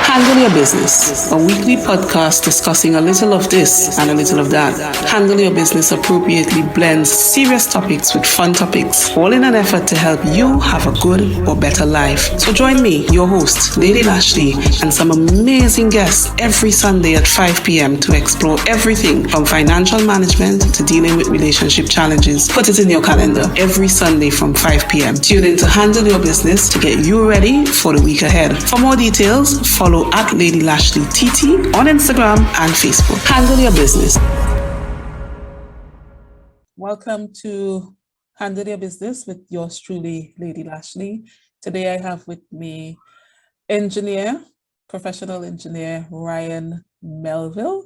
Handle Your Business, a weekly podcast discussing a little of this and a little of that. Handle Your Business appropriately blends serious topics with fun topics, all in an effort to help you have a good or better life. So join me, your host, Lady Lashley, and some amazing guests every Sunday at 5 p.m. to explore everything from financial management to dealing with relationship challenges. Put it in your calendar every Sunday from 5 p.m. Tune in to Handle Your Business to get you ready for the week ahead. For more details, follow at Lady Lashley TT on Instagram and Facebook. Handle Your Business. Welcome to Handle Your Business with yours truly, Lady Lashley. Today I have with me professional engineer Ryan Melville,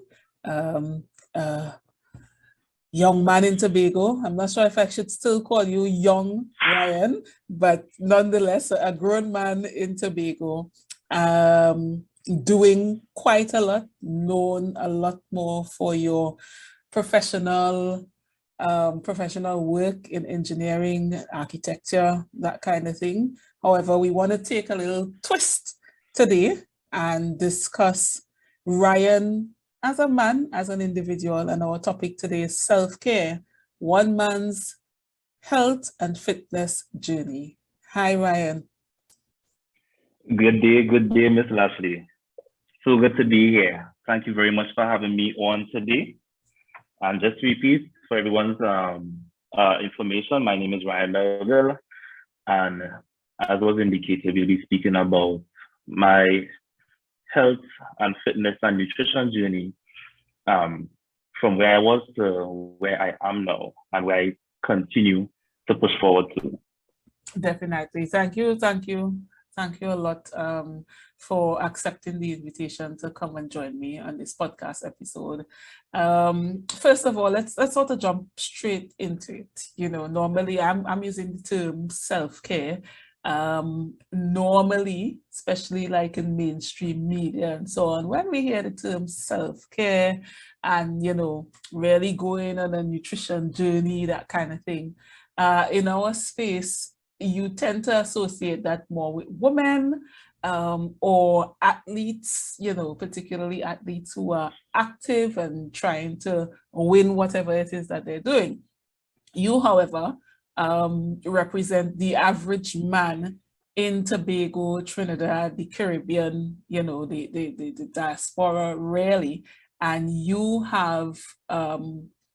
young man in Tobago. I'm not sure if I should still call you young Ryan, but nonetheless, a grown man in Tobago, doing quite a lot, known a lot more for your professional work in engineering, architecture, that kind of thing. However, we want to take a little twist today and discuss Ryan as a man, as an individual, and our topic today is self-care, one man's health and fitness journey. Hi, Ryan. Good day, Miss Lashley. So good to be here. Thank you very much for having me on today. And just to repeat for everyone's information, my name is Ryan Melville, and as was indicated, we'll be speaking about my health and fitness and nutrition journey from where I was to where I am now and where I continue to push forward to. Definitely. Thank you a lot for accepting the invitation to come and join me on this podcast episode. First of all, let's sort of jump straight into it. You know, normally I'm using the term self-care. Normally, especially like in mainstream media and so on, when we hear the term self-care and, you know, really going on a nutrition journey, that kind of thing, in our space, you tend to associate that more with women or athletes, you know, particularly athletes who are active and trying to win whatever it is that they're doing. You, however, represent the average man in Tobago, Trinidad, the Caribbean, you know, the diaspora, really, and you have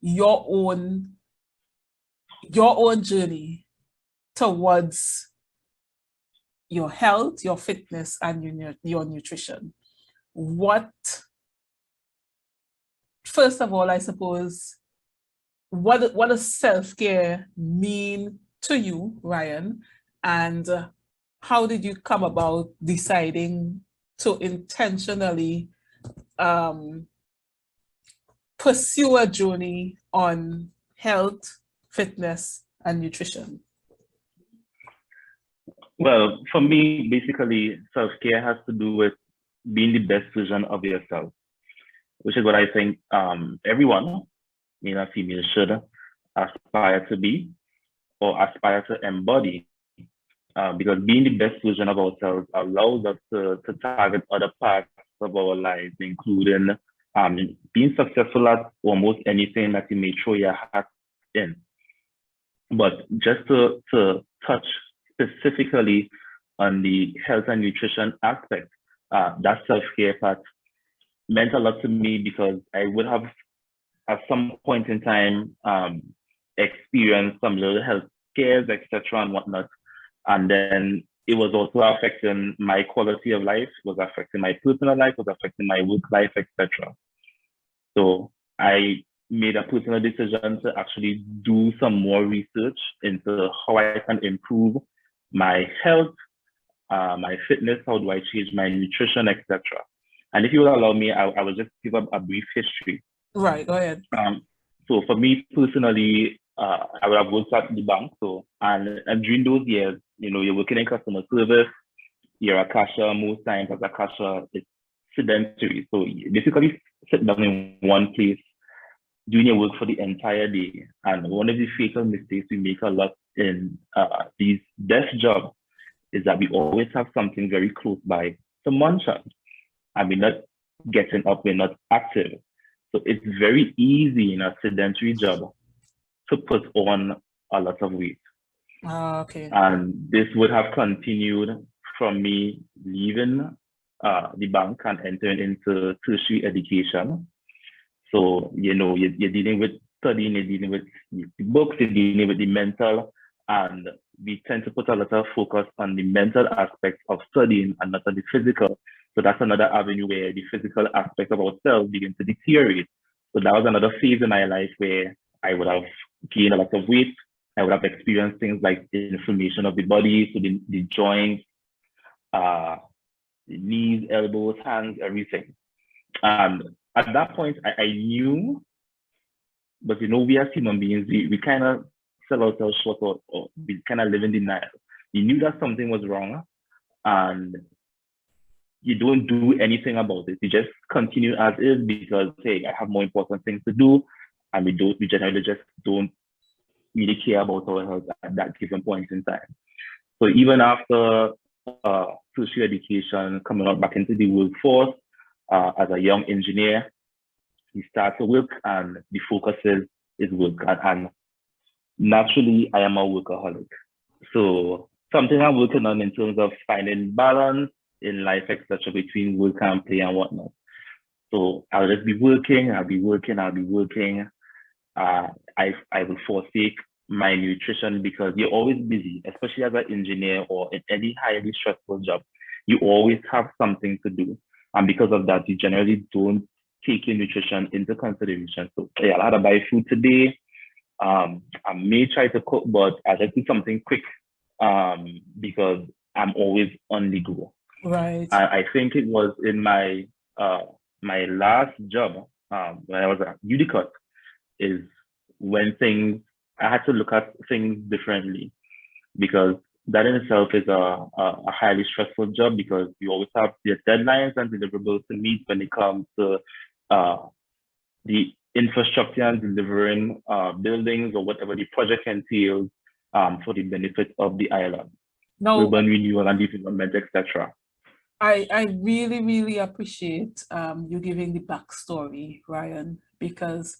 your own journey towards your health, your fitness, and your nutrition. First of all, I suppose, what does self-care mean to you, Ryan? And how did you come about deciding to intentionally pursue a journey on health, fitness, and nutrition? Well, for me, basically, self-care has to do with being the best version of yourself, which is what I think everyone, male and female, should aspire to be or aspire to embody, because being the best version of ourselves allows us to target other parts of our lives, including being successful at almost anything that you may throw your hat in. But just to touch specifically on the health and nutrition aspect, that self-care part meant a lot to me because I would have at some point in time experienced some little health scares, etc. and whatnot. And then it was also affecting my quality of life, was affecting my personal life, was affecting my work life, etc. So I made a personal decision to actually do some more research into how I can improve my health, my fitness, how do I change my nutrition, etc. And if you would allow me, I will just give a brief history. Right, go ahead. So for me personally, I would have worked at the bank. And during those years, you know, you're working in customer service, you're a cashier. Most times as a cashier, it's sedentary. So you basically sit down in one place doing your work for the entire day. And one of the fatal mistakes we make a lot in these desk jobs is that we always have something very close by to munch on. and we're not getting up, we're not active. So it's very easy in a sedentary job to put on a lot of weight. Okay. And this would have continued from me leaving the bank and entering into tertiary education. So, you're dealing with studying, you're dealing with the books, you're dealing with the mental, and we tend to put a lot of focus on the mental aspects of studying and not on the physical. So that's another avenue where the physical aspect of ourselves begin to deteriorate. So that was another phase in my life where I would have gained a lot of weight. I would have experienced things like inflammation of the body, so the joints, the knees, elbows, hands, everything. And at that point, I knew, but we as human beings, we kind of sell ourselves short, or we kind of live in denial. You knew that something was wrong, and you don't do anything about it. You just continue as is because, hey, I have more important things to do, and we generally just don't really care about our health at that given point in time. So even after tertiary education, coming out back into the workforce as a young engineer, you start to work, and the focus is work. And naturally, I am a workaholic. So something I'm working on in terms of finding balance in life, etc., between work and play and whatnot. So I'll just be working, I'll be working. I will forsake my nutrition because you're always busy, especially as an engineer or in any highly stressful job. You always have something to do. And because of that, you generally don't take your nutrition into consideration. So yeah, I'll have to buy food today. I may try to cook, but I'll just do something quick because I'm always on the go. Right. I think it was in my my last job when I was at Udicut is when I had to look at things differently, because that in itself is a highly stressful job because you always have your deadlines and deliverables to meet when it comes to the infrastructure and delivering buildings or whatever the project entails for the benefit of the island, urban renewal and development, etc. I really, really appreciate you giving the backstory, Ryan, because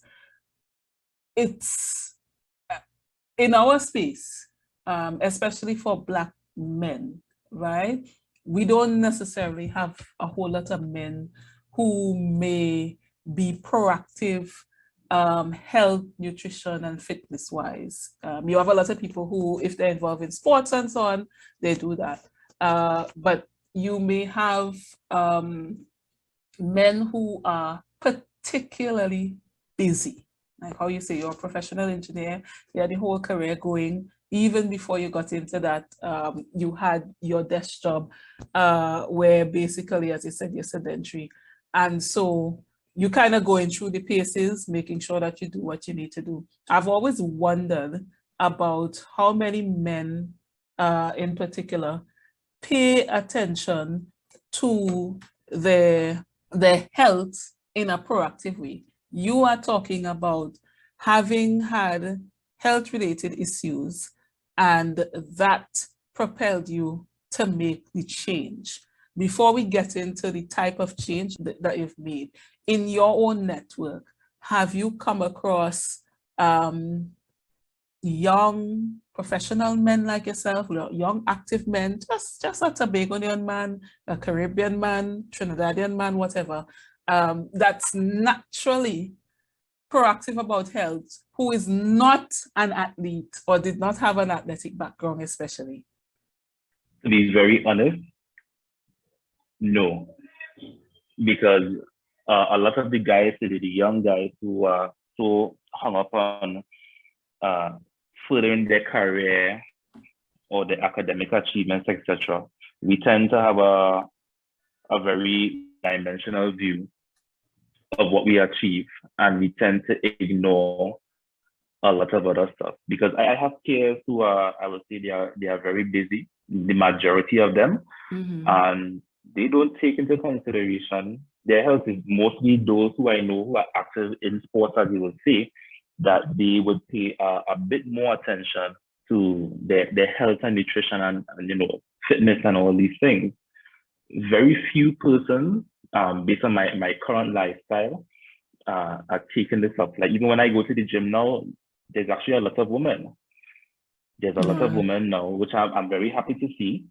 it's in our space, especially for Black men, right? We don't necessarily have a whole lot of men who may be proactive health, nutrition, and fitness wise. You have a lot of people who, if they're involved in sports and so on, they do that. But you may have men who are particularly busy. Like how you say, you're a professional engineer, you had the whole career going. Even before you got into that, you had your desk job where basically, as you said, you're sedentary. And so you kind of going through the paces, making sure that you do what you need to do. I've always wondered about how many men in particular pay attention to their health in a proactive way. You are talking about having had health-related issues, and that propelled you to make the change. Before we get into the type of change that you've made, in your own network, have you come across young professional men like yourself, young active men, just a Tobagonian man, a Caribbean man, Trinidadian man, whatever, that's naturally proactive about health, who is not an athlete or did not have an athletic background especially? To be very honest, no. Because a lot of the guys, the young guys who are so hung up on furthering their career or their academic achievements, etc., we tend to have a very dimensional view of what we achieve, and we tend to ignore a lot of other stuff. Because I have peers who are, I would say, they are very busy, the majority of them, and they don't take into consideration their health. Is mostly those who I know who are active in sports, as you would say, that they would pay a bit more attention to their health and nutrition and fitness and all these things. Very few persons based on my current lifestyle, are taking this up. Like even when I go to the gym now, there's actually a lot of women. There's a lot of women now, which I'm very happy to see.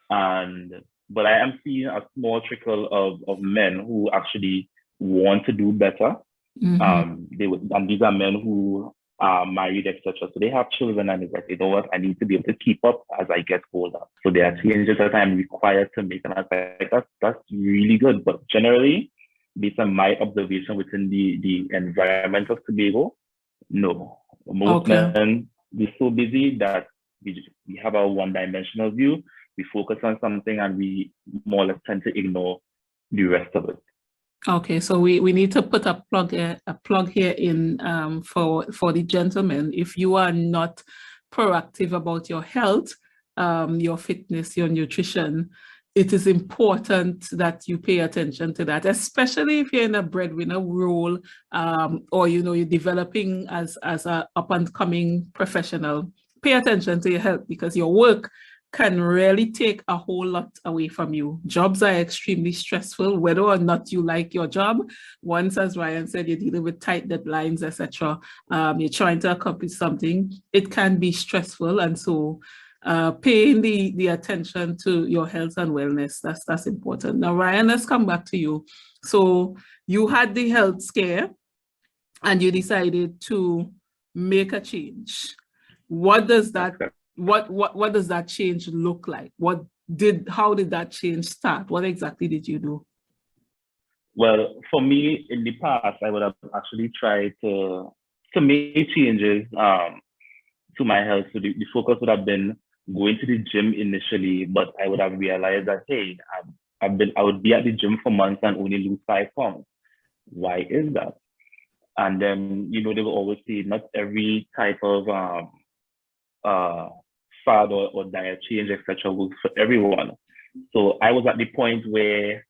But I am seeing a small trickle of men who actually want to do better. And these are men who are married, etc. So they have children, and it's like, you know what, I need to be able to keep up as I get older. So there are changes that I'm required to make, and I was like, that's really good. But generally, based on my observation within the environment of Tobago, no. Most men, we're so busy that we have a one-dimensional view. We focus on something and we more or less tend to ignore the rest of it. Okay, so we need to put a plug here in for the gentlemen. If you are not proactive about your health, your fitness, your nutrition, it is important that you pay attention to that, especially if you're in a breadwinner role, or you're developing as a up and coming professional. Pay attention to your health, because your work can really take a whole lot away from you. Jobs are extremely stressful, whether or not you like your job. Once, as Ryan said, you're dealing with tight deadlines, etc. You're trying to accomplish something. It can be stressful, and so paying the attention to your health and wellness, that's important. Now, Ryan, let's come back to you. So you had the health scare, and you decided to make a change. What does that what does that change look like? How did that change start? What exactly did you do? Well, for me, in the past, I would have actually tried to make changes to my health. So the focus would have been going to the gym initially, but I would have realized that, hey, I would be at the gym for months and only lose 5 pounds. Why is that? And then, they will always say not every type of fad or diet change, etc., works for everyone. So I was at the point where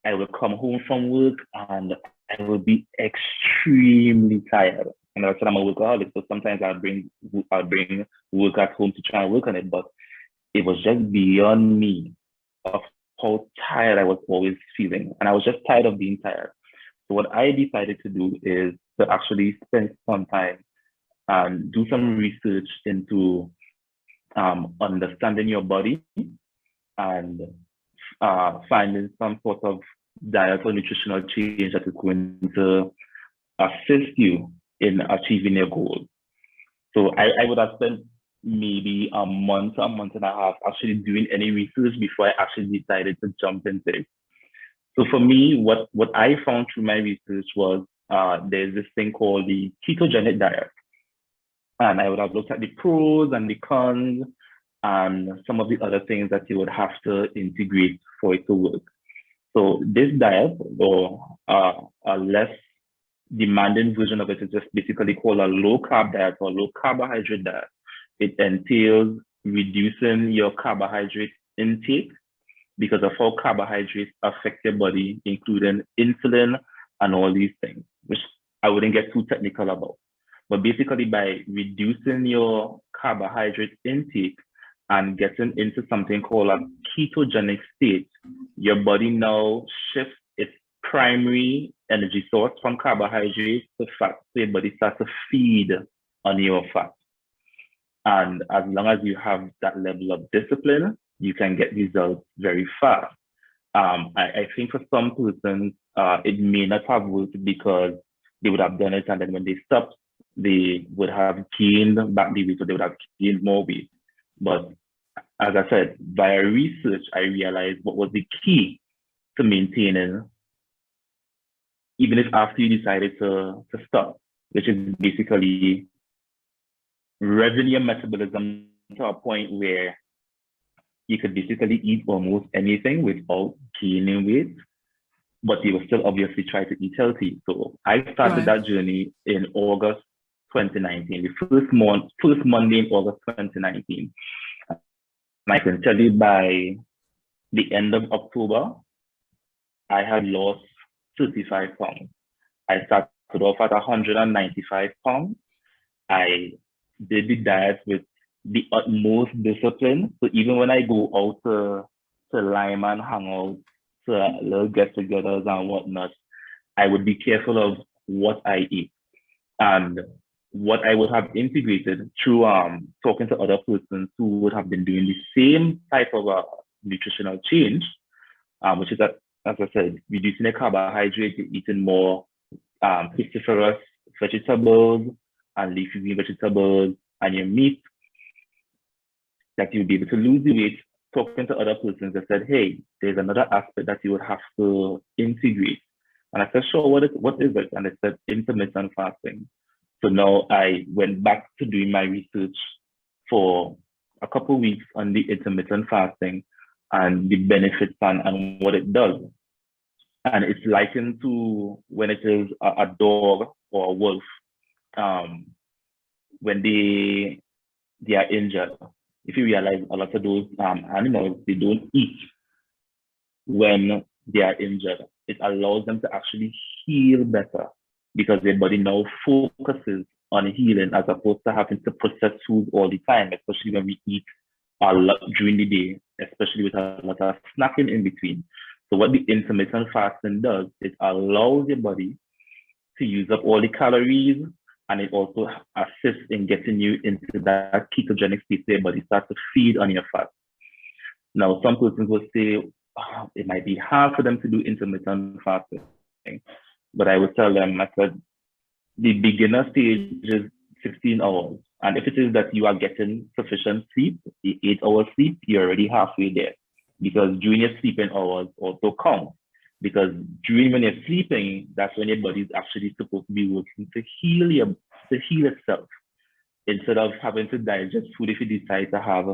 I would come home from work and I would be extremely tired. And I said I'm a workaholic, so sometimes I'd bring work at home to try and work on it, but it was just beyond me of how tired I was always feeling. And I was just tired of being tired. So what I decided to do is to actually spend some time and do some research into understanding your body and finding some sort of diet or nutritional change that is going to assist you in achieving your goals. So I would have spent maybe a month and a half actually doing any research before I actually decided to jump into it. So for me, what I found through my research was there's this thing called the Ketogenic Diet. And I would have looked at the pros and the cons and some of the other things that you would have to integrate for it to work. So this diet, or a less demanding version of it, is just basically called a low carb diet or low carbohydrate diet. It entails reducing your carbohydrate intake because of how carbohydrates affect your body, including insulin and all these things, which I wouldn't get too technical about. But basically, by reducing your carbohydrate intake and getting into something called a ketogenic state, your body now shifts its primary energy source from carbohydrates to fat. So your body starts to feed on your fat. And as long as you have that level of discipline, you can get results very fast. I think for some persons, it may not have worked because they would have done it, and then when they stopped, they would have gained back the weight, or they would have gained more weight. But as I said, via research, I realized what was the key to maintaining, even if after you decided to stop, which is basically raising your metabolism to a point where you could basically eat almost anything without gaining weight, but you will still obviously try to eat healthy. So I started that journey in August 2019, the first Monday in August 2019. And I can tell you by the end of October, I had lost 35 pounds. I started off at 195 pounds. I did the diet with the utmost discipline. So even when I go out to Lime and hang out to little get-togethers and whatnot, I would be careful of what I eat. And what I would have integrated through talking to other persons who would have been doing the same type of nutritional change, which is that, as I said, reducing the carbohydrate, eating more cruciferous vegetables and leafy green vegetables and your meat, that you'll be able to lose the weight. Talking to other persons, they said, hey, there's another aspect that you would have to integrate. And I said, sure, what is it? And they said, intermittent fasting. So now I went back to doing my research for a couple of weeks on the intermittent fasting and the benefits and what it does. And it's likened to when it is a dog or a wolf, when they are injured. If you realize a lot of those animals, they don't eat when they are injured. It allows them to actually heal better because their body now focuses on healing as opposed to having to process food all the time, especially when we eat a lot during the day, especially with a lot of snacking in between. So what the intermittent fasting does, it allows your body to use up all the calories, and it also assists in getting you into that ketogenic state where your body starts to feed on your fat. Now, some persons will say it might be hard for them to do intermittent fasting, but I would tell them, I said, the beginner stage is 16 hours. And if it is that you are getting sufficient sleep, the 8-hour sleep, you're already halfway there. Because during your sleeping hours also count. Because during when you're sleeping, that's when your body is actually supposed to be working to heal itself, instead of having to digest food if you decide to have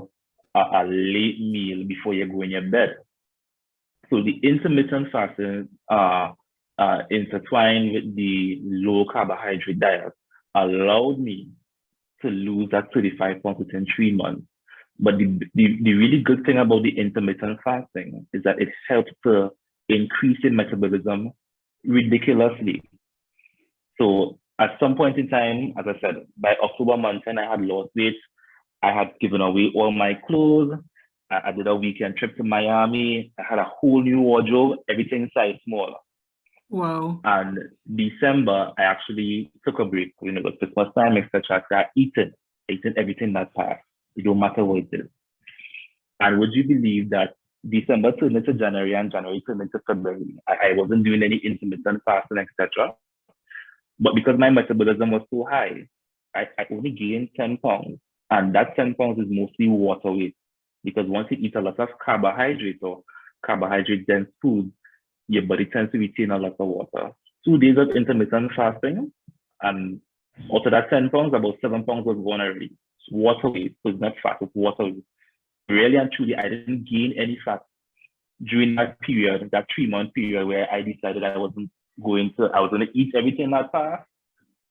a late meal before you go in your bed. So the intermittent fasting intertwined with the low carbohydrate diet allowed me to lose that 35 pounds within 3 months. But the really good thing about the intermittent fasting is that it helps to increase in metabolism ridiculously. So at some point in time, as I said, by October month, and I had lost weight. I had given away all my clothes. I did a weekend trip to Miami. I had a whole new wardrobe, everything size smaller. Wow. And December, I actually took a break, it was Christmas time, etc. I eaten everything that passed. It don't matter what it is. And would you believe that December turned into January and January turned into February? I wasn't doing any intermittent fasting, etc. But because my metabolism was so high, I only gained 10 pounds. And that 10 pounds is mostly water weight. Because once you eat a lot of carbohydrates or carbohydrate-dense foods, your body tends to retain a lot of water. 2 days of intermittent fasting, and out of that 10 pounds, about 7 pounds was gone already. Water weight, so it's not fat, it's water weight. Really and truly, I didn't gain any fat during that period, that 3-month period where I decided I was going to eat everything that fast,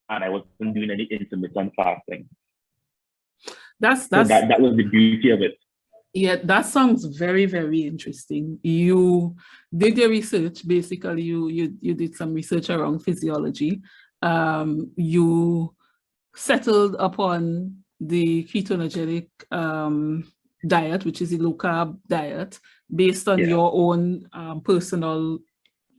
and I wasn't doing any intermittent fasting. So that was the beauty of it. Yeah, that sounds very, very interesting. You did your research. Basically, you did some research around physiology. You settled upon the ketogenic diet, which is a low carb diet, based on your own personal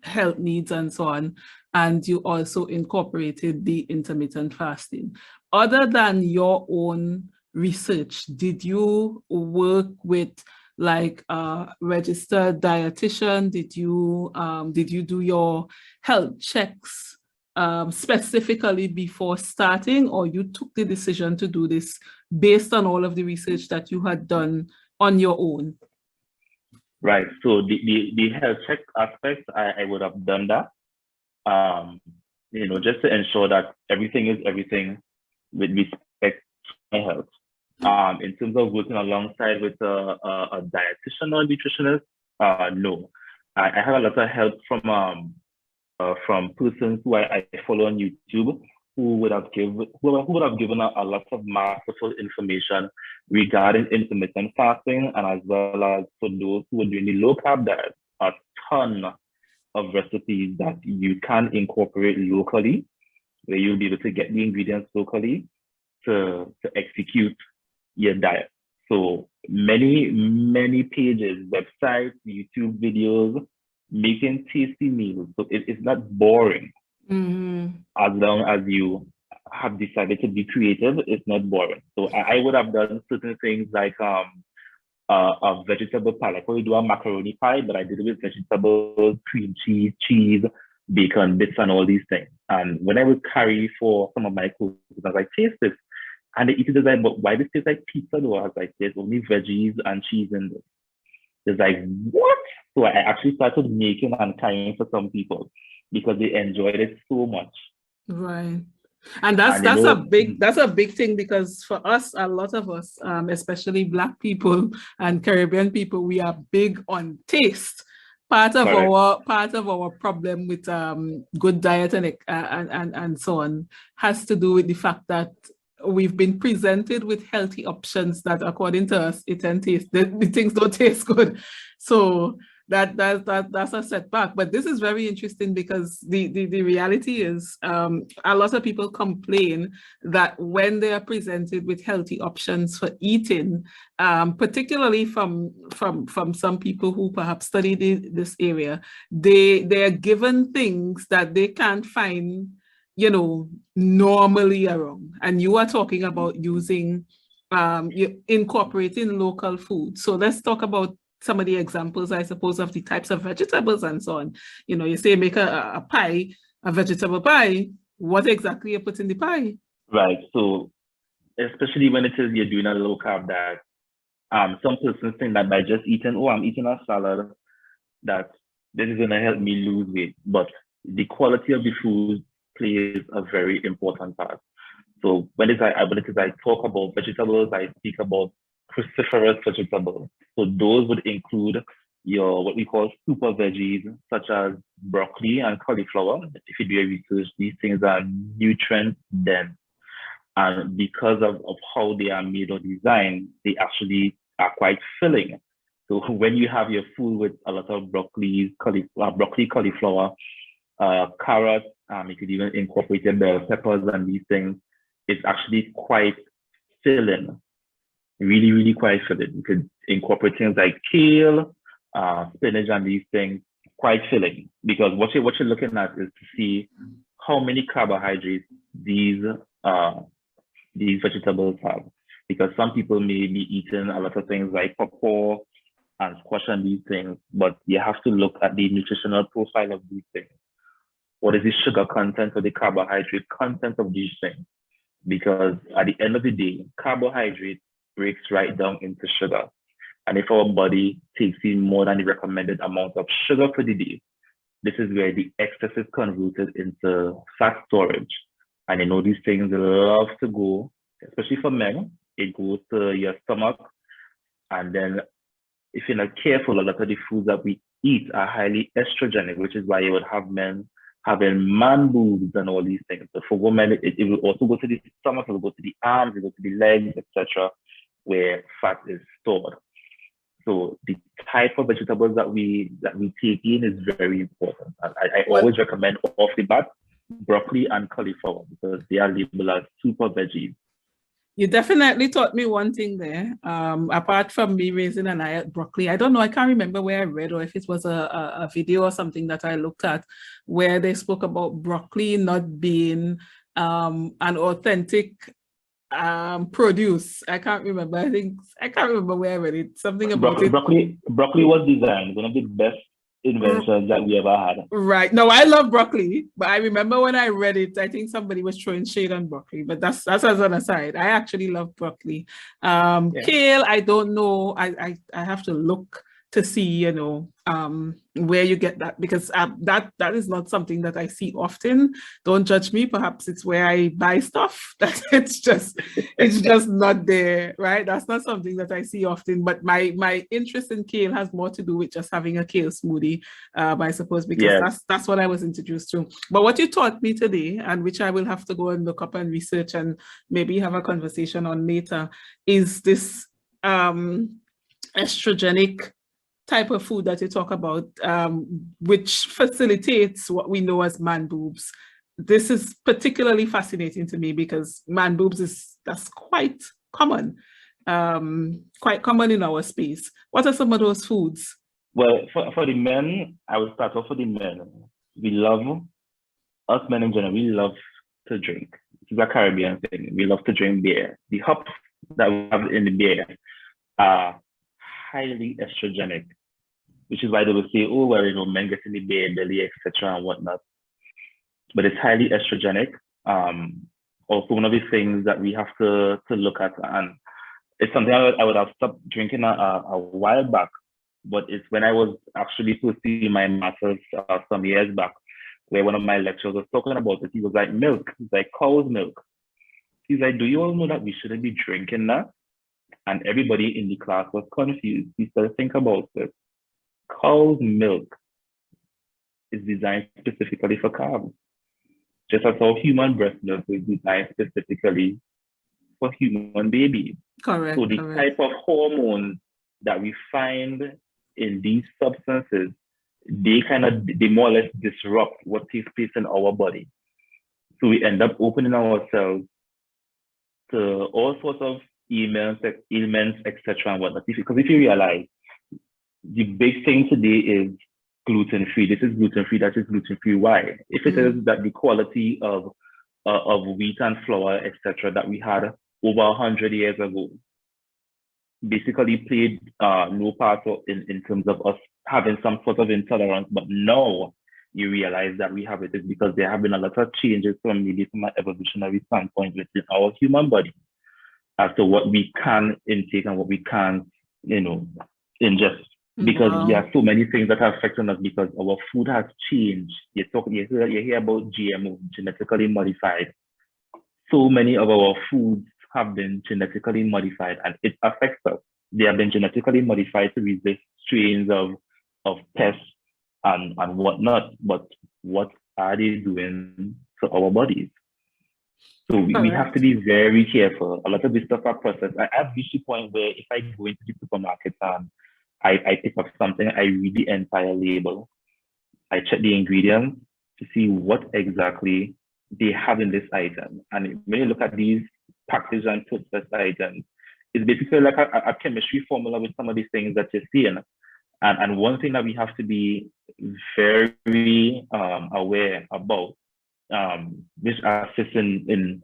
health needs and so on. And you also incorporated the intermittent fasting. Other than your own research, did you work with like a registered dietitian? Did you do your health checks specifically before starting, or you took the decision to do this based on all of the research that you had done on your own? Right. So the health check aspect, I would have done that, just to ensure that everything is everything with respect to my health. In terms of working alongside with a dietitian or nutritionist, no. I have a lot of help from persons who I follow on YouTube who would have given a lot of masterful information regarding intermittent fasting, and as well as for those who are doing the low carb diet, a ton of recipes that you can incorporate locally, where you'll be able to get the ingredients locally to execute your diet. So many pages, websites, YouTube videos making tasty meals. So it's not boring. As long as you have decided to be creative, it's not boring. So I would have done certain things like a vegetable pie. Like when we do a macaroni pie, but I did it with vegetables, cream cheese, cheese, bacon bits, and all these things. And when I would carry for some of my cousins, I was like, taste this. And they eat it, like, but why this tastes like pizza though? I was like, there's only veggies and cheese in this. It's like, what? So I actually started making and carrying for some people because they enjoyed it so much. Right. And that's a big thing, because for us, a lot of us, especially Black people and Caribbean people, we are big on taste. Part of our problem with good diet and so on has to do with the fact that we've been presented with healthy options that, according to us, the things don't taste good. So that's a setback. But this is very interesting, because the reality is a lot of people complain that when they are presented with healthy options for eating, particularly from some people who perhaps study this area, they are given things that they can't find, normally around. And you are talking about using incorporating local food. So let's talk about some of the examples, I suppose, of the types of vegetables and so on. You say make a pie, a vegetable pie. What exactly you put in the pie? Right. So especially when it is you're doing a low carb diet, some persons think that by just eating, I'm eating a salad, that this is going to help me lose weight. But the quality of the food plays a very important part. So when I talk about vegetables, I speak about cruciferous vegetables. So those would include your what we call super veggies, such as broccoli and cauliflower. If you do your research, these things are nutrient dense. And because of how they are made or designed, they actually are quite filling. So when you have your food with a lot of broccoli, cauliflower, carrots, you could even incorporate your bell peppers and these things, it's actually quite filling. Really, really quite filling. You could incorporate things like kale, spinach, and these things, quite filling. Because what you're looking at is to see how many carbohydrates these vegetables have. Because some people may be eating a lot of things like pawpaw and squash and these things, but you have to look at the nutritional profile of these things. What is the sugar content or the carbohydrate content of these things? Because at the end of the day, carbohydrate breaks right down into sugar. And if our body takes in more than the recommended amount of sugar for the day, this is where the excess is converted into fat storage. And these things love to go, especially for men, it goes to your stomach. And then if you're not careful, a lot of the foods that we eat are highly estrogenic, which is why you would have men having man boobs and all these things. So for women, it will also go to the stomach, it will go to the arms, it will go to the legs, etc., where fat is stored. So the type of vegetables that we take in is very important. I always recommend off the bat broccoli and cauliflower, because they are labeled as super veggies. You definitely taught me one thing there. Apart from me raising an eye at broccoli, I don't know, I can't remember where I read or if it was a video or something that I looked at where they spoke about broccoli not being an authentic produce. I can't remember. I can't remember where I read it. Something about it. Broccoli was designed, one of the best inventions that we ever had. Right. No, I love broccoli, but I remember when I read it, I think somebody was throwing shade on broccoli, but that's as an aside. I actually love broccoli. Kale, I don't know. I have to look to see, where you get that, because that is not something that I see often. Don't judge me. Perhaps it's where I buy stuff that it's just not there, right? That's not something that I see often. But my interest in kale has more to do with just having a kale smoothie, I suppose, because that's what I was introduced to. But what you taught me today, and which I will have to go and look up and research and maybe have a conversation on later, is this estrogenic type of food that you talk about, which facilitates what we know as man boobs. This is particularly fascinating to me because man boobs that's quite common in our space. What are some of those foods? Well, for the men, I will start off with the men. We love, us men in general, we love to drink. This is a Caribbean thing. We love to drink beer. The hops that we have in the beer are highly estrogenic, which is why they will say, oh, well, men get in the beer belly, etc. and whatnot. But it's highly estrogenic. Also, one of the things that we have to look at, and it's something I would have stopped drinking a while back, but it's when I was actually pursuing my master's some years back, where one of my lecturers was talking about it. He was like, milk, he's like, cow's milk. He's like, do you all know that we shouldn't be drinking that? And everybody in the class was confused. He said, think about it. Cow's milk is designed specifically for carbs, just as how human breast milk is designed specifically for human babies. Correct. So the type of hormones that we find in these substances, they more or less disrupt what takes place in our body. So we end up opening ourselves to all sorts of ailments, etc. and whatnot. Because if you realize, the big thing today is gluten-free. This is gluten-free, that is gluten-free. Why? If it is that the quality of wheat and flour, etc., that we had over 100 years ago, basically played no part in terms of us having some sort of intolerance. But now you realize that we have it is because there have been a lot of changes from an evolutionary standpoint within our human body as to what we can intake and what we can't, ingest. Because there are so many things that are affecting us because our food has changed. You hear about GMO, genetically modified. So many of our foods have been genetically modified and it affects us. They have been genetically modified to resist strains of pests and whatnot. But what are they doing to our bodies? So we have to be very careful. A lot of this stuff are processed. I've reached the point where if I go into the supermarket and I pick up something, I read the entire label. I check the ingredients to see what exactly they have in this item. And when you look at these packaged and processed items, it's basically like a chemistry formula with some of these things that you're seeing. And one thing that we have to be very aware about, which assists in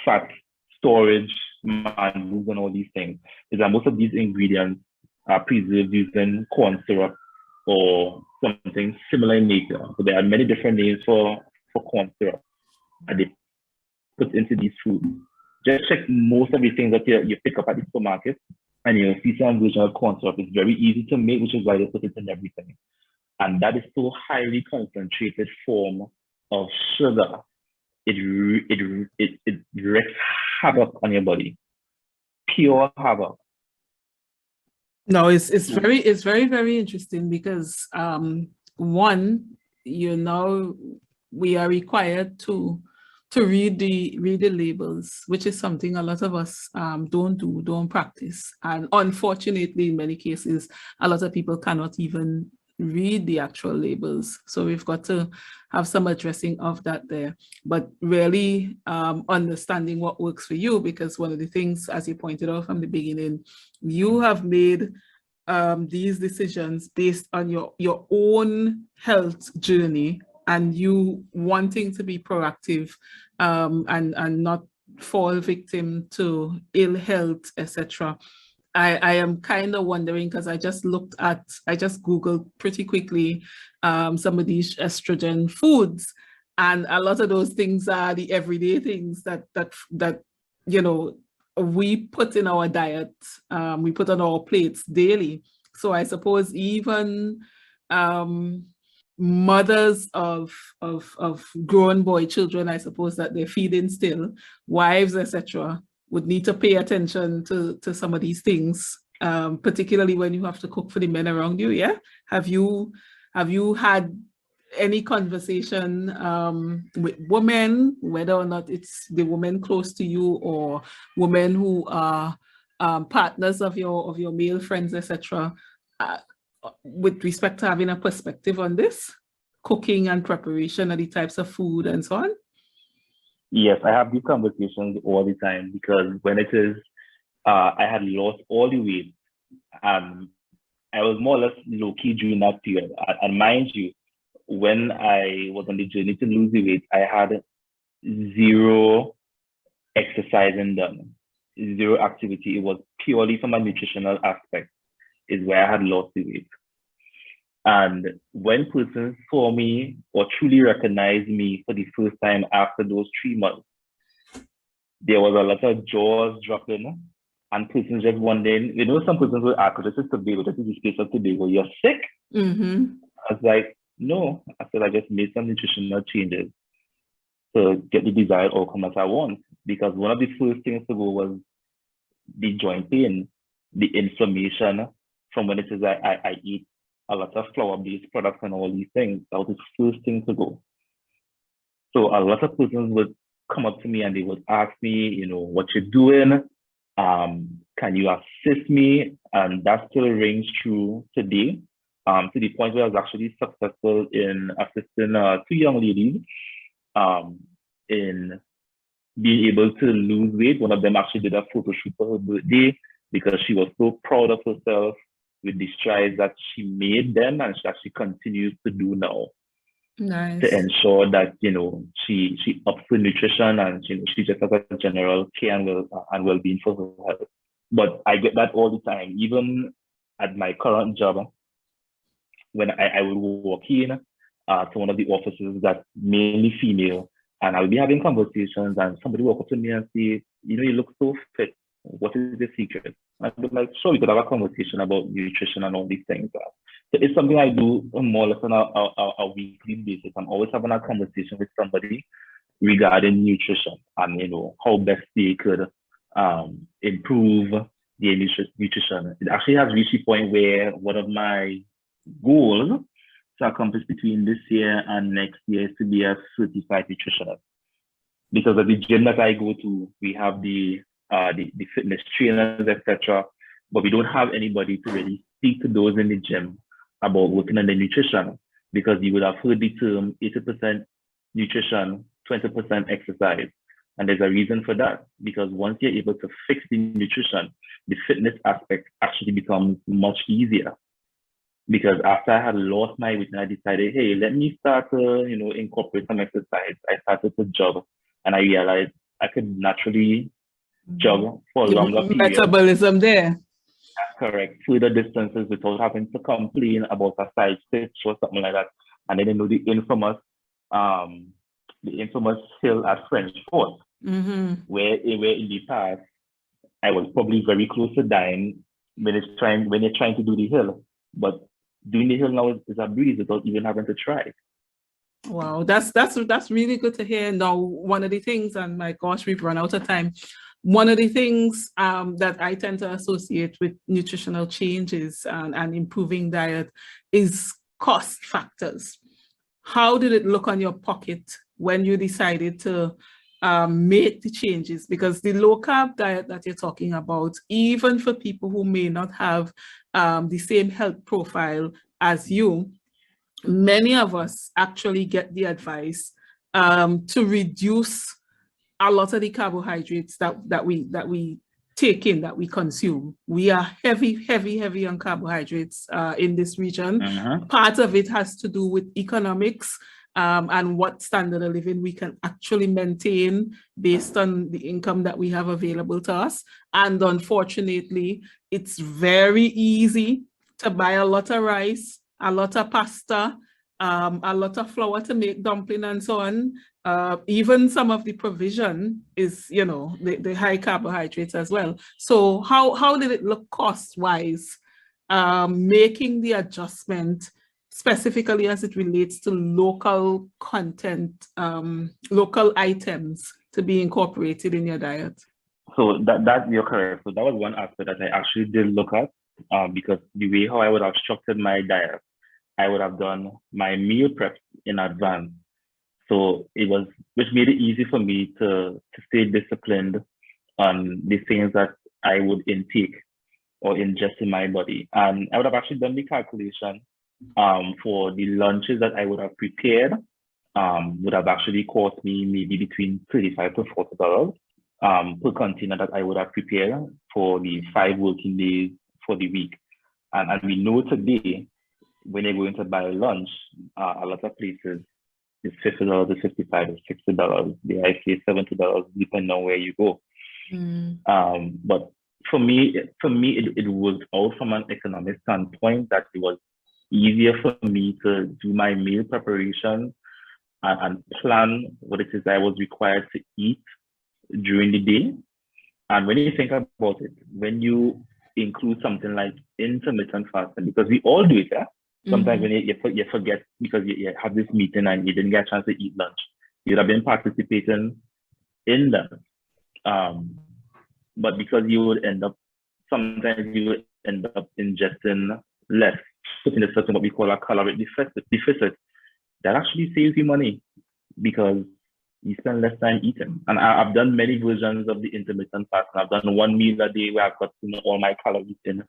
fat storage, and all these things, is that most of these ingredients are preserved using corn syrup or something similar in nature. So there are many different names for corn syrup that they put into these foods. Just check most of the things that you pick up at the supermarket and you'll see some version of corn syrup. It's very easy to make, which is why they put it in everything. And that is so highly concentrated form of sugar. It wreaks havoc on your body. Pure havoc. No, it's very, very interesting because one, we are required to read the labels, which is something a lot of us don't practice. And unfortunately, in many cases, a lot of people cannot even read the actual labels. So we've got to have some addressing of that there, but really understanding what works for you, because one of the things, as you pointed out from the beginning, you have made these decisions based on your own health journey and you wanting to be proactive and not fall victim to ill health, etc. I am kind of wondering, because I just Googled pretty quickly some of these estrogen foods, and a lot of those things are the everyday things that we put in our diet, we put on our plates daily. So I suppose even mothers of grown boy children, I suppose that they're feeding still, wives, etc., would need to pay attention to some of these things, particularly when you have to cook for the men around you. Yeah, have you had any conversation with women, whether or not it's the women close to you or women who are partners of your male friends, etc., with respect to having a perspective on this cooking and preparation of the types of food and so on? Yes, I have these conversations all the time because when it is, I had lost all the weight, and I was more or less low-key during that period. And mind you, when I was on the journey to lose the weight, I had zero exercising done, zero activity. It was purely from a nutritional aspect is where I had lost the weight. And when persons saw me or truly recognized me for the first time after those 3 months, there was a lot of jaws dropping and persons just wondering, some persons will ask, this is Tobago, this is the space of Tobago, you're sick? Mm-hmm. I was like, no. I said, I just made some nutritional changes to get the desired outcome as I want. Because one of the first things to go was the joint pain, the inflammation from when it says I eat a lot of flour-based products and all these things. That was the first thing to go. So a lot of persons would come up to me and they would ask me, what you're doing, can you assist me? And that still rings true today, to the point where I was actually successful in assisting 2 young ladies in being able to lose weight. One of them actually did a photo shoot for her birthday because she was so proud of herself with the strides that she made then and that she continues to do now. Nice. To ensure that she ups her nutrition and she just has a general care and well-being for her health. But I get that all the time, even at my current job, when I will walk in to one of the offices that's mainly female, and I'll be having conversations, and somebody will walk up to me and say, you look so fit. What is the secret? I'd be like, sure, we could have a conversation about nutrition and all these things. So it's something I do more or less on a weekly basis. I'm always having a conversation with somebody regarding nutrition and how best they could improve their nutrition. It actually has reached a point where one of my goals to accomplish between this year and next year is to be a certified nutritionist. Because at the gym that I go to, we have the fitness trainers, etc. But we don't have anybody to really speak to those in the gym about working on the nutrition, because you would have heard the term 80% nutrition, 20% exercise. And there's a reason for that, because once you're able to fix the nutrition, the fitness aspect actually becomes much easier. Because after I had lost my weight and I decided, hey, let me start to, incorporate some exercise. I started to jog and I realized I could naturally jog for a longer period. Metabolism there. That's correct. Further distances without having to complain about a side stitch or something like that. And then the infamous hill at French Fort, where in the past I was probably very close to dying when you're trying to do the hill. But doing the hill now is a breeze without even having to try. Wow, that's really good to hear. Now, one of the things, and my gosh, we've run out of time. One of the things that I tend to associate with nutritional changes and improving diet is cost factors. How did it look on your pocket when you decided to make the changes? Because the low carb diet that you're talking about, even for people who may not have the same health profile as you, many of us actually get the advice to reduce a lot of the carbohydrates that we take in, that we consume. We are heavy on carbohydrates in this region. Part of it has to do with economics and what standard of living we can actually maintain based on the income that we have available to us. And unfortunately, it's very easy to buy a lot of rice, a lot of pasta, a lot of flour to make dumpling and so on. Even some of the provision is, the high carbohydrates as well. So how did it look cost-wise, making the adjustment specifically as it relates to local content, local items to be incorporated in your diet? So that you're correct. So that was one aspect that I actually did look at, because the way how I would have structured my diet, I would have done my meal prep in advance. So which made it easy for me to stay disciplined on the things that I would intake or ingest in my body. And I would have actually done the calculation for the lunches that I would have prepared, would have actually cost me maybe between $35 to $40 per container that I would have prepared for the 5 working days for the week. And we know today, when you're going to buy lunch, a lot of places, it's $50, it's $55, it's $60. They I say $70, depending on where you go. But for me, it was out from an economic standpoint that it was easier for me to do my meal preparation and plan what it is I was required to eat during the day. And when you think about it, when you include something like intermittent fasting, because we all do it, yeah? Sometimes when you forget because you have this meeting and you didn't get a chance to eat lunch, you'd have been participating in that. But because sometimes you would end up ingesting less, putting a certain what we call a caloric deficit, that actually saves you money because you spend less time eating. And I've done many versions of the intermittent fasting. I've done 1 meal a day where I've got all my calories in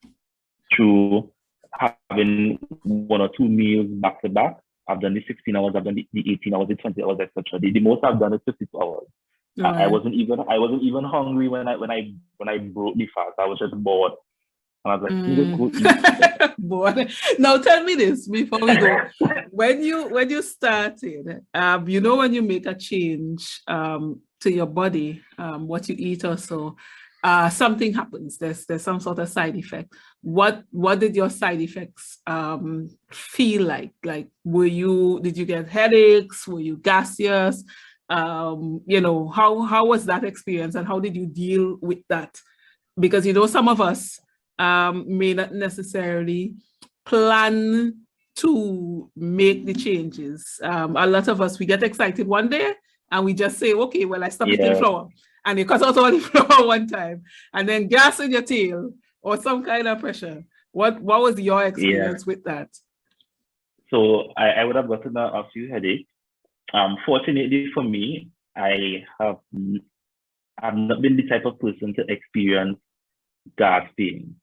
through having 1 or 2 meals back to back. I've done the 16 hours, I've done the 18 hours, the 20 hours, etc. The most I've done is 52 hours. Right. I wasn't even hungry when I broke the fast. I was just bored. And I was like, just bored. Now tell me this before we go. when you started, when you make a change to your body, what you eat or so, something happens. There's some sort of side effect. What did your side effects feel like? Like did you get headaches? Were you gaseous? How was that experience and how did you deal with that? Because some of us may not necessarily plan to make the changes. A lot of us, we get excited one day and we just say, okay, well, I stop eating flour. And you cut out all the flour one time and then gas in your tail or some kind of pressure. What was your experience with that? So I would have gotten a few headaches. Fortunately for me, I have not been the type of person to experience gas pain.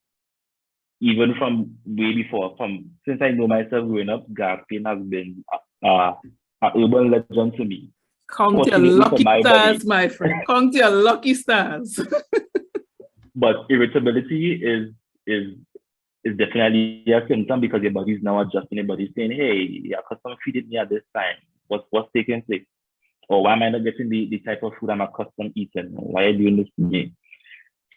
Even from way before, since I know myself growing up, gas pain has been an urban legend to me. Count your lucky stars, my friend. Count your lucky stars. But irritability is definitely a symptom because your body's now adjusting. Your body's saying, "Hey, your customer feeding me at this time. What's taking place? Or why am I not getting the type of food I'm accustomed eating? Why are you doing this to me?"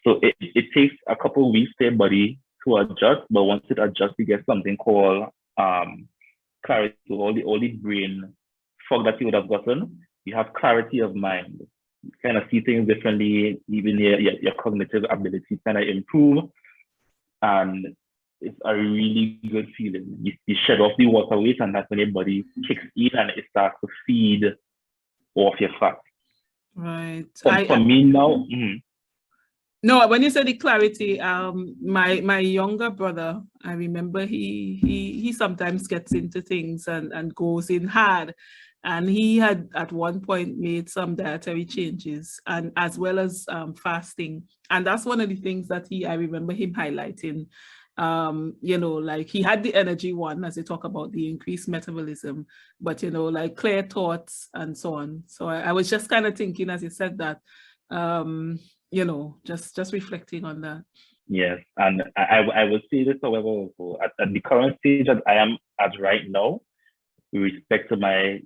So it takes a couple of weeks for your body to adjust, but once it adjusts, you get something called clarity. All the brain fog that you would have gotten, you have clarity of mind. You kind of see things differently, even your cognitive ability kind of improve, and it's a really good feeling. You shed off the water weight, and that's when your body kicks in and it starts to feed off your fat. Right. For me now. No, when you said the clarity, my younger brother, I remember he sometimes gets into things and goes in hard. And he had at one point made some dietary changes and as well as fasting. And that's one of the things that I remember him highlighting. Like he had the energy one, as you talk about the increased metabolism, but like clear thoughts and so on. So I was just kind of thinking as you said that, just reflecting on that. Yes, and I would say this, however, also at the current stage that I am at right now, with respect to my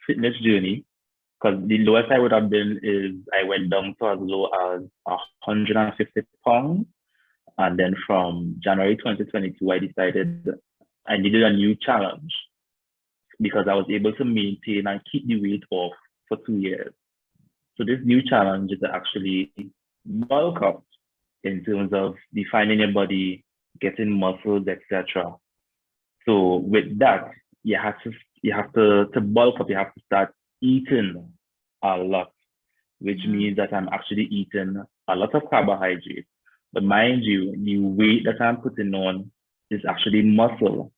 fitness journey, because the lowest I would have been is I went down to as low as 150 pounds. And then from January 2022, I decided I needed a new challenge because I was able to maintain and keep the weight off for 2 years. So this new challenge is to actually bulk up in terms of defining your body, getting muscles, etc. So with that, you have to bulk up. You have to start eating a lot, which means that I'm actually eating a lot of carbohydrates. But mind you, the weight that I'm putting on is actually muscle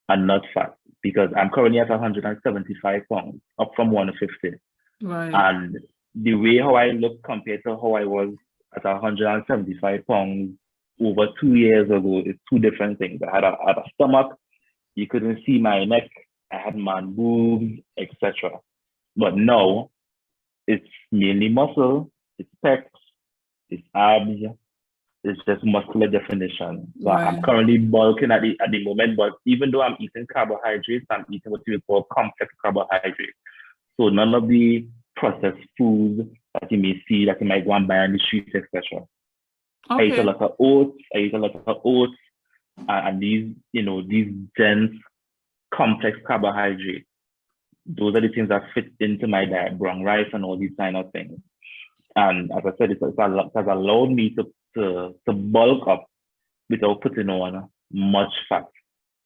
and not fat because I'm currently at 175 pounds, up from 150. Right. And the way how I look compared to how I was at 175 pounds over 2 years ago is two different things. I had a stomach, you couldn't see my neck, I had man boobs, etc. But now it's mainly muscle, it's pecs, it's abs, It's just muscular definition. So Right. I'm currently bulking at the moment, but even though I'm eating carbohydrates, I'm eating what we call complex carbohydrates. So none of the processed foods that you may see that you might go and buy on the streets, etc. I eat a Okay. lot of oats. And these, these dense, complex carbohydrates. Those are the things that fit into my diet, brown rice and all these kind of things. And as I said, it has allowed me to bulk up without putting on much fat.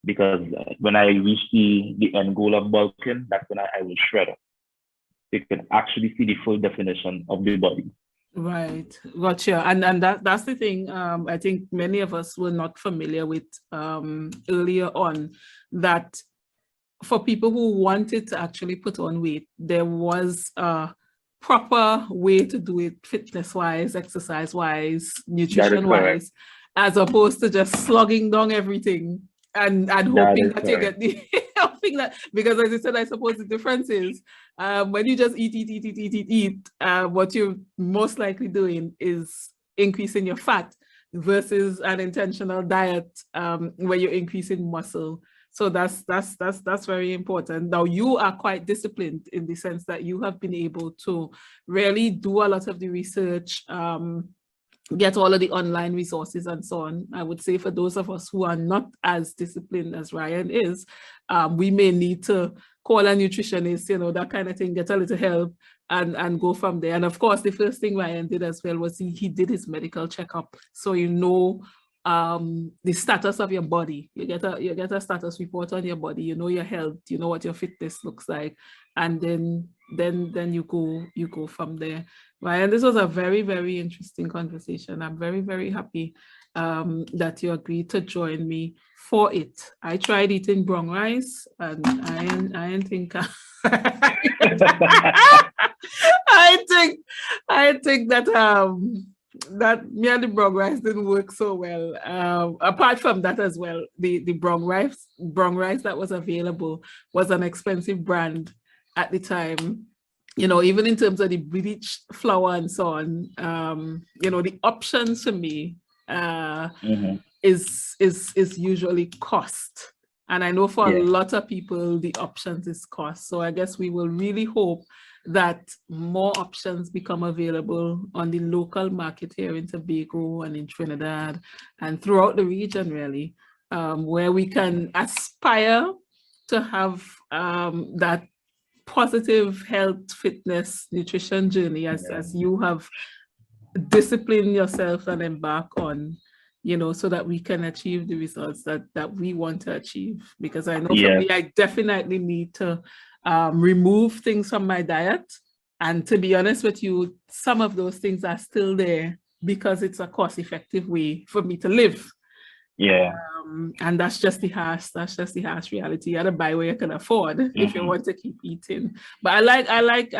Because when I reach the end goal of bulking, that's when I will shred up. You can actually see the full definition of the body. Right, gotcha. And that's the thing. I think many of us were not familiar with earlier on, that for people who wanted to actually put on weight, there was a proper way to do it, fitness-wise, exercise-wise, nutrition-wise, as opposed to just slugging down everything and hoping that you get the hoping that, because as I said, I suppose the difference is when you just eat, what you're most likely doing is increasing your fat versus an intentional diet where you're increasing muscle. So that's very important. Now you are quite disciplined in the sense that you have been able to really do a lot of the research, get all of the online resources and so on. I would say for those of us who are not as disciplined as Ryan is, we may need to call a nutritionist, that kind of thing, get a little help and go from there. And of course, the first thing Ryan did as well was he did his medical checkup. So the status of your body. You get a status report on your body, your health, what your fitness looks like, and then you go from there. Right. And this was a very, very interesting conversation. I'm very, very happy that you agreed to join me for it. I tried eating brown rice and I didn't think I think that me and the brown rice didn't work so well. Apart from that as well, the brown rice that was available was an expensive brand at the time. Even in terms of the bleached flour and so on, the options for me is usually cost. And I know for a lot of people, the options is cost. So I guess we will really hope that more options become available on the local market here in Tobago and in Trinidad and throughout the region, really, where we can aspire to have that positive health, fitness, nutrition journey as you have disciplined yourself and embark on, so that we can achieve the results that we want to achieve. Because I know for me, I definitely need to remove things from my diet. And to be honest with you, some of those things are still there because it's a cost-effective way for me to live. And that's just the harsh reality. You gotta buy what you can afford if you want to keep eating. But I like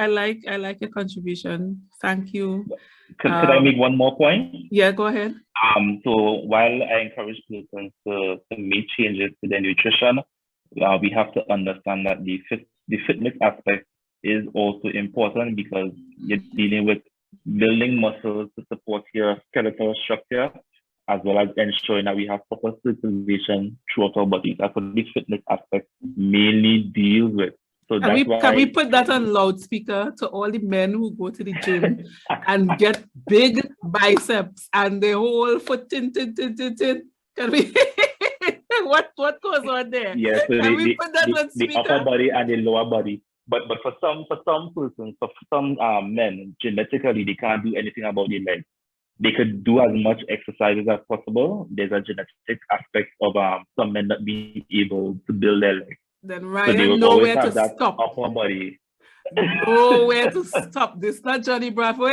your contribution. Thank you. Could I make one more point? Yeah, go ahead. So while I encourage persons to make changes to their nutrition, we have to understand that the fitness aspect is also important, because you're dealing with building muscles to support your skeletal structure, as well as ensuring that we have proper circulation throughout our bodies. That's what the fitness aspect mainly deals with. So can we put that on loudspeaker to all the men who go to the gym and get big biceps and the whole foot tin? Can we? what goes on there? Yes, so can we put that on speaker? The upper body and the lower body. But for some persons, for some men, genetically they can't do anything about their legs. They could do as much exercises as possible. There's a genetic aspect of some men not being able to build their legs. Then Ryan, nowhere to stop. Upper body. Nowhere to stop. This is not Johnny Bravo,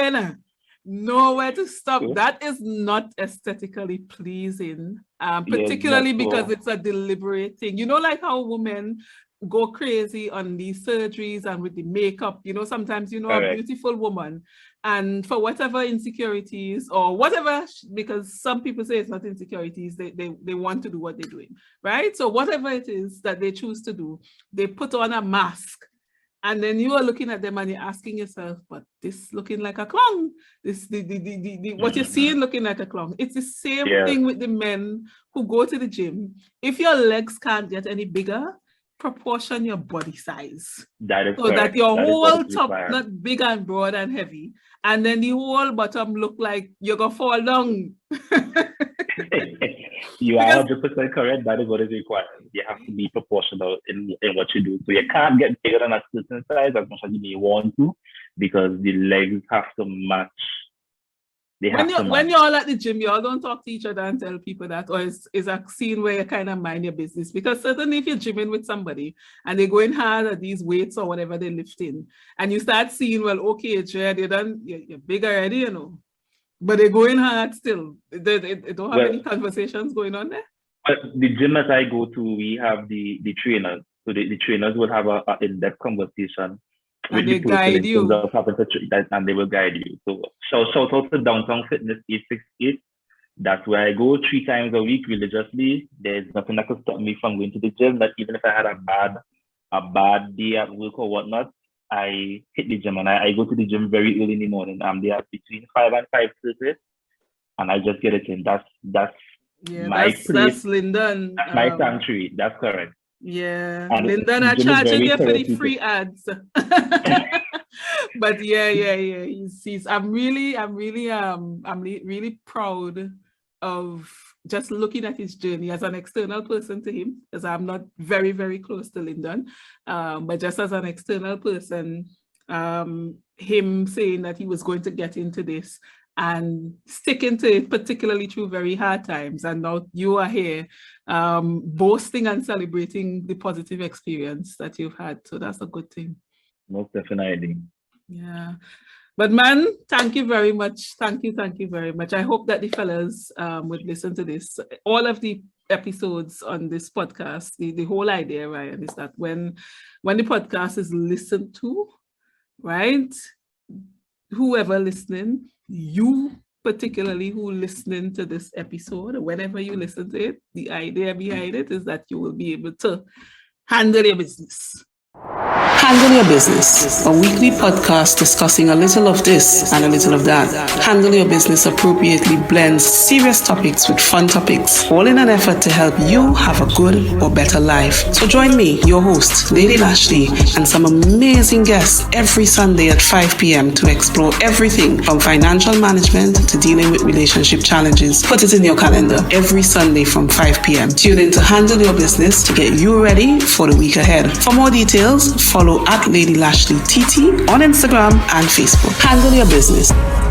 nowhere to stop. That is not aesthetically pleasing, particularly because it's a deliberate thing. Like how women go crazy on these surgeries and with the makeup. Sometimes a beautiful woman, and for whatever insecurities or whatever, because some people say it's not insecurities, they want to do what they're doing, right? So whatever it is that they choose to do, they put on a mask And then you are looking at them and you're asking yourself, but this looking like a clown. This what you're seeing looking like a clown. It's the same thing with the men who go to the gym. If your legs can't get any bigger, proportion your body size. That is so correct. That your that whole top not big and broad and heavy, and then the whole bottom look like you're gonna fall down. You are 100% correct. That is what is required. You have to be proportional in what you do. So you can't get bigger than a certain size as much as you may want to, because the legs have to match. When you're all at the gym, you all don't talk to each other and tell people that, or is a scene where you kind of mind your business? Because certainly if you're gymming with somebody and they're going hard at these weights or whatever they're lifting, and you start seeing, well, okay, Jared, you're big already, you know, but they're going hard still. They don't have any conversations going on there? But the gym that I go to, we have the trainers. So the trainers will have an in-depth conversation. And they guide you. And they will guide you. So shout out to Downtown Fitness 868. That's where I go 3 times a week religiously. There's nothing that could stop me from going to the gym. That even if I had a bad day at work or whatnot, I hit the gym, and I go to the gym very early in the morning. I'm there between 5 and 5:30, and I just get it in. That's my place. That's Lyndon. That's my sanctuary. That's correct. Yeah, and Lyndon, I charge you for the free ads. But yeah. I'm really proud of just looking at his journey as an external person to him, because I'm not very, very close to Lyndon, but just as an external person, him saying that he was going to get into this and sticking to it, particularly through very hard times. And now you are here boasting and celebrating the positive experience that you've had. So that's a good thing. Most definitely. Yeah. But man, thank you very much. Thank you very much. I hope that the fellas would listen to this. All of the episodes on this podcast, the whole idea, Ryan, is that when the podcast is listened to, right, whoever listening, you particularly who listening to this episode, whenever you listen to it, the idea behind it is that you will be able to handle your business. Handle Your Business, a weekly podcast discussing a little of this and a little of that. Handle Your Business appropriately blends serious topics with fun topics, all in an effort to help you have a good or better life. So join me, your host, Lady Lashley, and some amazing guests every Sunday at 5 p.m. to explore everything from financial management to dealing with relationship challenges. Put it in your calendar every Sunday from 5 p.m. Tune in to Handle Your Business to get you ready for the week ahead. For more details, follow at Lady Lashley TT on Instagram and Facebook. Handle Your Business.